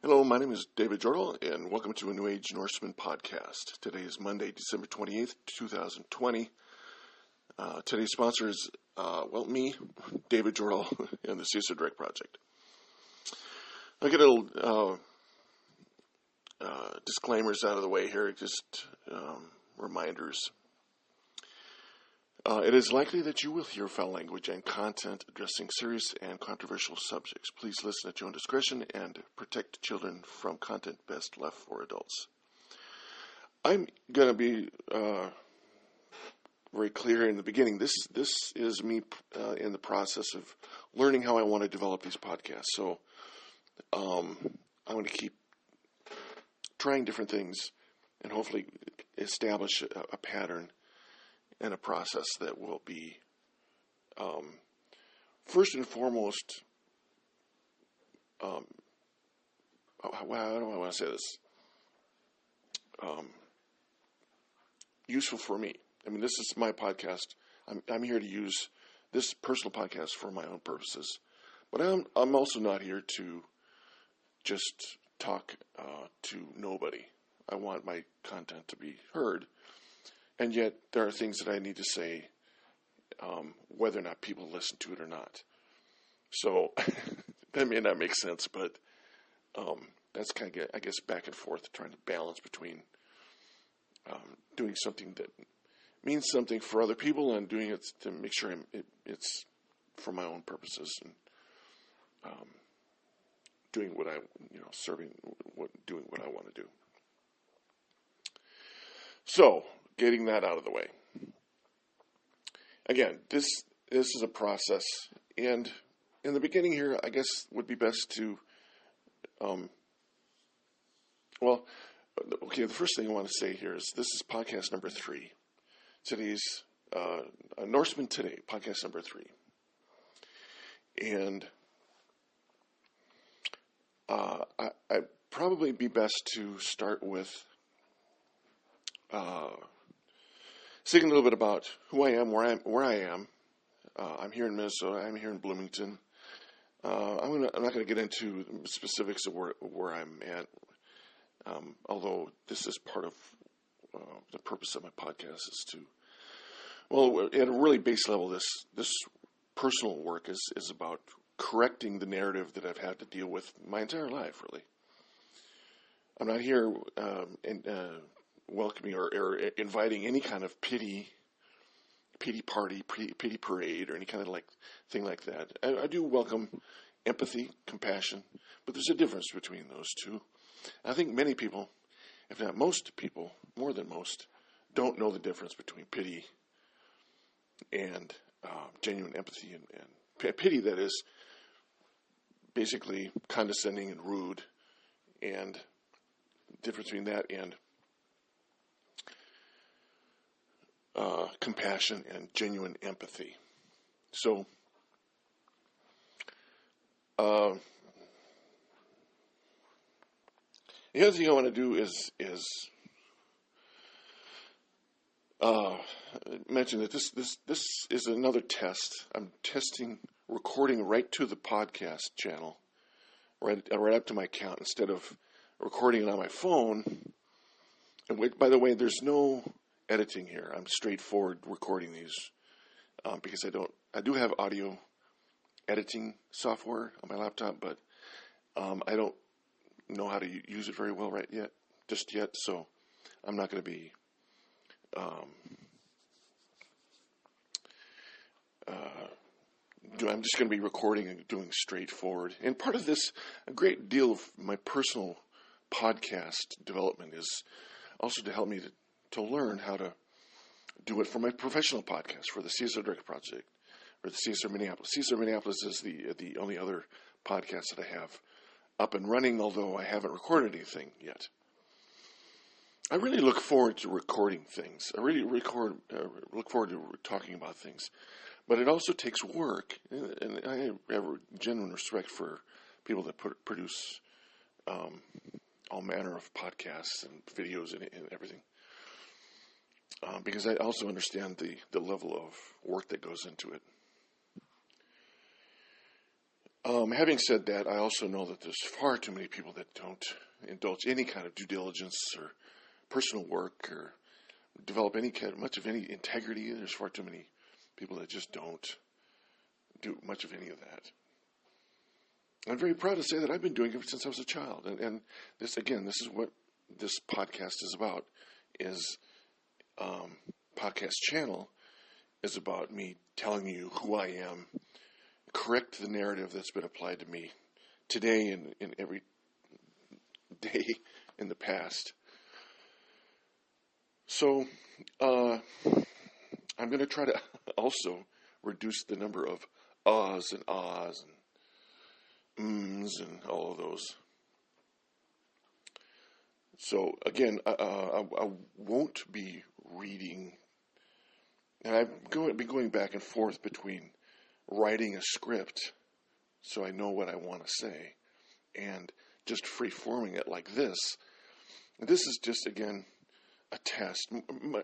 Hello, my name is David Jordal, and welcome to a new Age Norseman podcast. Today is Monday, December 28th, 2020. Today's sponsor is, me, David Jordal, and the CSR Direct Project. I'll get a little disclaimers out of the way here, just reminders. It is likely that you will hear foul language and content addressing serious and controversial subjects. Please listen at your own discretion and protect children from content best left for adults. I'm going to be very clear in the beginning. This is me in the process of learning how I want to develop these podcasts. So I'm going to keep trying different things and hopefully establish a pattern and a process that will be, first and foremost, how do I want to say this? Useful for me. I mean, this is my podcast. I'm here to use this personal podcast for my own purposes, but I'm also not here to just talk to nobody. I want my content to be heard. And yet, there are things that I need to say, whether or not people listen to it or not. So, that may not make sense, but that's kind of, I guess, back and forth, trying to balance between doing something that means something for other people and doing it to make sure it's for my own purposes and doing what I, doing what I want to do. So, getting that out of the way. Again, this is a process, and in the beginning here, I guess would be best to, the first thing I want to say here is this is podcast number 3. Today's Norseman Today, podcast number 3, and I'd probably be best to start with speaking a little bit about who I am, where I am. I'm here in Minnesota. I'm here in Bloomington. I'm not going to get into the specifics of where I'm at, although this is part of the purpose of my podcast is to, at a really base level, this personal work is about correcting the narrative that I've had to deal with my entire life, really. I'm not here welcoming or inviting any kind of pity party, pity parade, or any kind of thing like that. I do welcome empathy, compassion, but there's a difference between those two. I think many people, if not most people, more than most, don't know the difference between pity and genuine empathy and pity that is basically condescending and rude, and the difference between that and compassion and genuine empathy. So, the other thing I want to do is mention that this is another test. I'm testing recording right to the podcast channel, right up to my account, instead of recording it on my phone. And by the way, there's no editing here. I'm straightforward recording these because I do have audio editing software on my laptop, but I don't know how to use it very well just yet. So I'm not going to be I'm just going to be recording and doing straightforward. And part of this, a great deal of my personal podcast development is also to help me to learn how to do it for my professional podcast, for the CSR Direct Project, or the CSR Minneapolis. CSR Minneapolis is the only other podcast that I have up and running, although I haven't recorded anything yet. I really look forward to recording things. I really look forward to talking about things. But it also takes work, and I have a genuine respect for people that produce all manner of podcasts and videos and everything. Because I also understand the level of work that goes into it. Having said that, I also know that there's far too many people that don't indulge any kind of due diligence or personal work or develop much of any integrity. There's far too many people that just don't do much of any of that. I'm very proud to say that I've been doing it since I was a child, and this is what this podcast is about. Is podcast channel is about me telling you who I am, correct the narrative that's been applied to me today and in every day in the past. So I'm going to try to also reduce the number of uhs and ahs and and all of those. So again, I won't be reading, and I've been going back and forth between writing a script so I know what I want to say and just free-forming it like this. This is just, again, a test,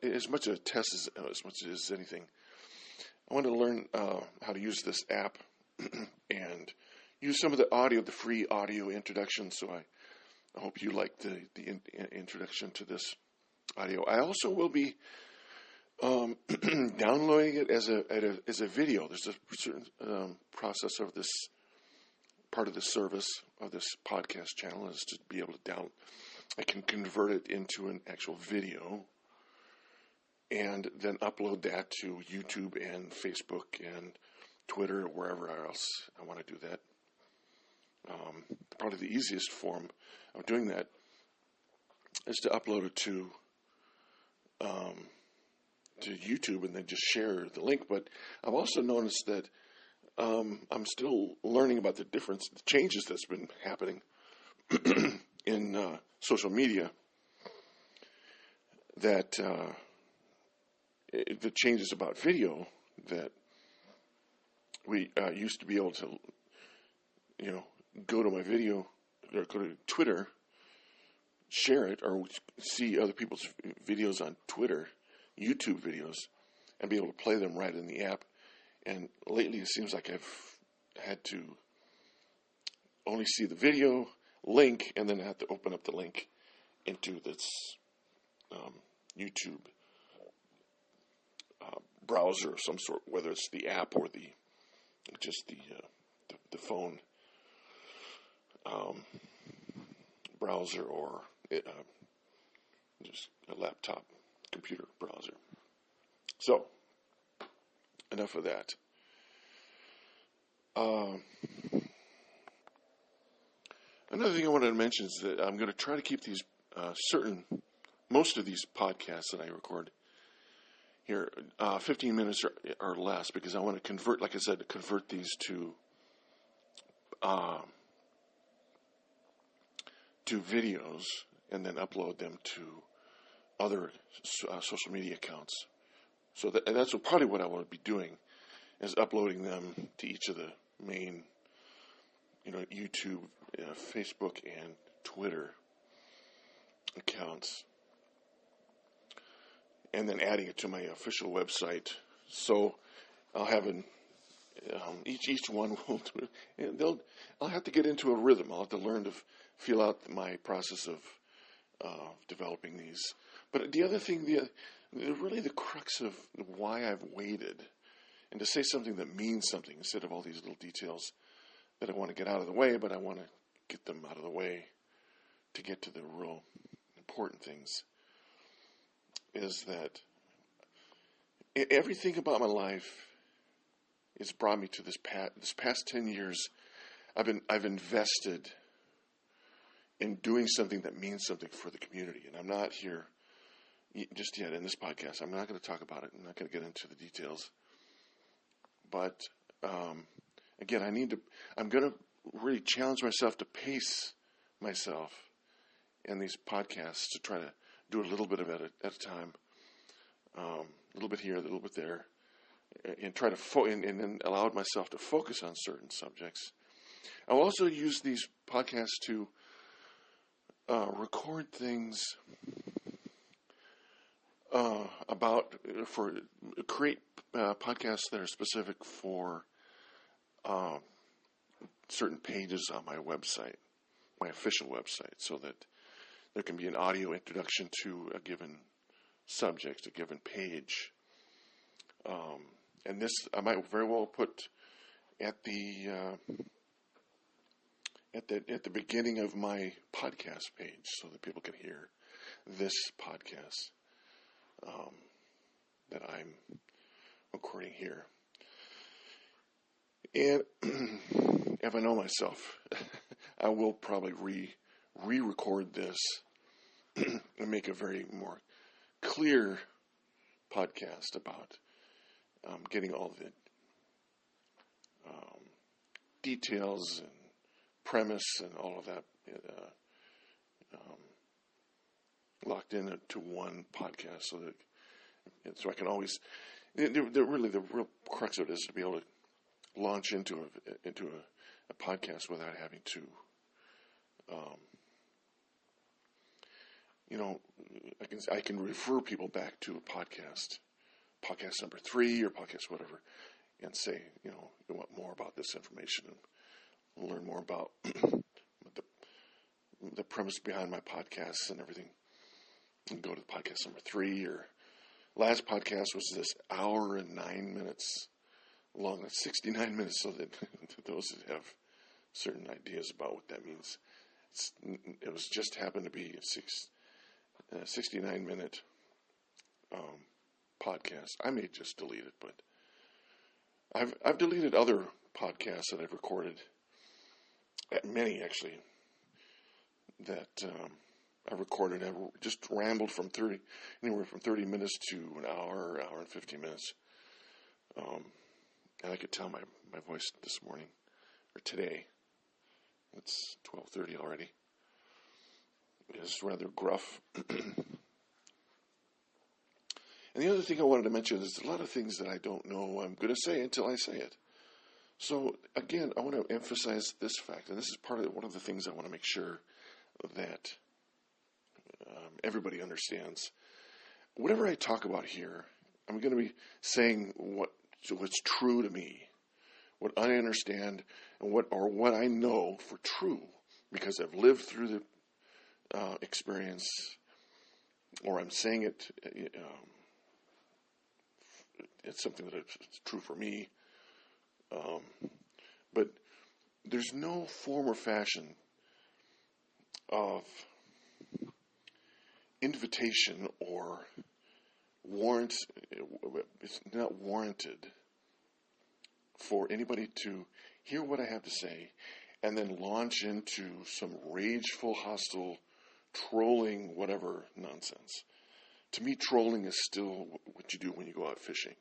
as much a test as much as anything. I want to learn how to use this app and use some of the free audio introduction. So I hope you like the introduction to this audio. I also will be downloading it as a video. There's a certain process of this part of the service of this podcast channel is to be able to I can convert it into an actual video and then upload that to YouTube and Facebook and Twitter or wherever else I want to do that. Probably the easiest form of doing that is to upload it to YouTube and then just share the link. But I've also noticed that I'm still learning about the changes that's been happening in social media, that the changes about video, that we used to be able to, go to my video or go to Twitter, share it, or see other people's videos on Twitter, YouTube videos, and be able to play them right in the app. And lately it seems like I've had to only see the video link, and then I have to open up the link into this YouTube browser of some sort, whether it's the app or the phone browser or just a laptop computer browser. So, enough of that. Another thing I wanted to mention is that I'm going to try to keep these most of these podcasts that I record here 15 minutes or less, because I want to convert these to videos and then upload them to other social media accounts. So that's probably what I want to be doing, is uploading them to each of the main, YouTube, Facebook, and Twitter accounts, and then adding it to my official website. So I'll have each one will. I'll have to get into a rhythm. I'll have to learn to feel out my process of developing these. But the other thing, really the crux of why I've waited, and to say something that means something instead of all these little details that I want to get out of the way, but I want to get them out of the way to get to the real important things, is that everything about my life has brought me to this past 10 years. I've invested in doing something that means something for the community, and I'm not here just yet in this podcast. I'm not going to talk about it. I'm not going to get into the details. But again, I'm going to really challenge myself to pace myself in these podcasts, to try to do a little bit of it at a time, a little bit here, a little bit there, and try to and then allow myself to focus on certain subjects. I'll also use these podcasts to record things create podcasts that are specific for certain pages on my website, my official website, so that there can be an audio introduction to a given subject, a given page. And this I might very well put at the beginning of my podcast page, so that people can hear this podcast that I'm recording here. And if I know myself, I will probably re-record this and make a very more clear podcast about getting all the details and premise and all of that locked into one podcast, so I can always. The real crux of it is to be able to launch into a podcast without having to, I can refer people back to a podcast number 3 or podcast whatever, and say, you want more about this information and learn more about the premise behind my podcasts and everything, and go to podcast number 3. Or last podcast was this hour and 9 minutes long. That's 69 minutes, so that those that have certain ideas about what that means, it was just happened to be a 69-minute podcast. I may just delete it, but I've deleted other podcasts that I've recorded, many actually, that I recorded. I just rambled anywhere from 30 minutes to an hour and 15 minutes. And I could tell my voice this morning, or today, it's 12:30 already, is rather gruff. And the other thing I wanted to mention is a lot of things that I don't know I'm going to say until I say it. So again, I want to emphasize this fact, and this is one of the things I want to make sure that everybody understands. Whatever I talk about here, I'm going to be saying what's true to me, what I understand, and what I know for true, because I've lived through the experience, or I'm saying it. It's something that it's true for me, but there's no form or fashion of invitation or warrant. It's not warranted for anybody to hear what I have to say and then launch into some rageful, hostile, trolling, whatever nonsense. To me, trolling is still what you do when you go out fishing.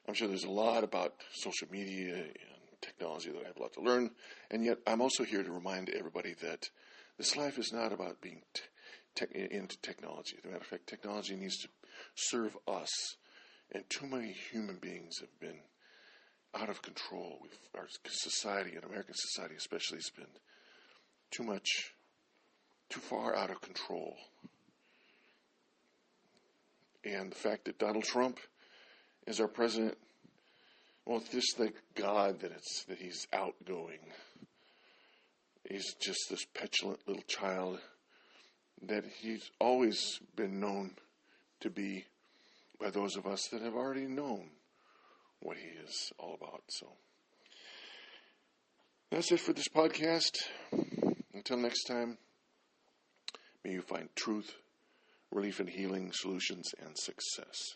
I'm sure there's a lot about social media and technology that I have a lot to learn, and yet I'm also here to remind everybody that this life is not about being into technology. As a matter of fact, technology needs to serve us, and too many human beings have been out of control. Our society, and American society especially, has been too far out of control. And the fact that Donald Trump is our president, well, just thank God that he's outgoing. He's just this petulant little child that he's always been known to be by those of us that have already known what he is all about. So that's it for this podcast. Until next time, may you find truth, relief and healing, solutions, and success.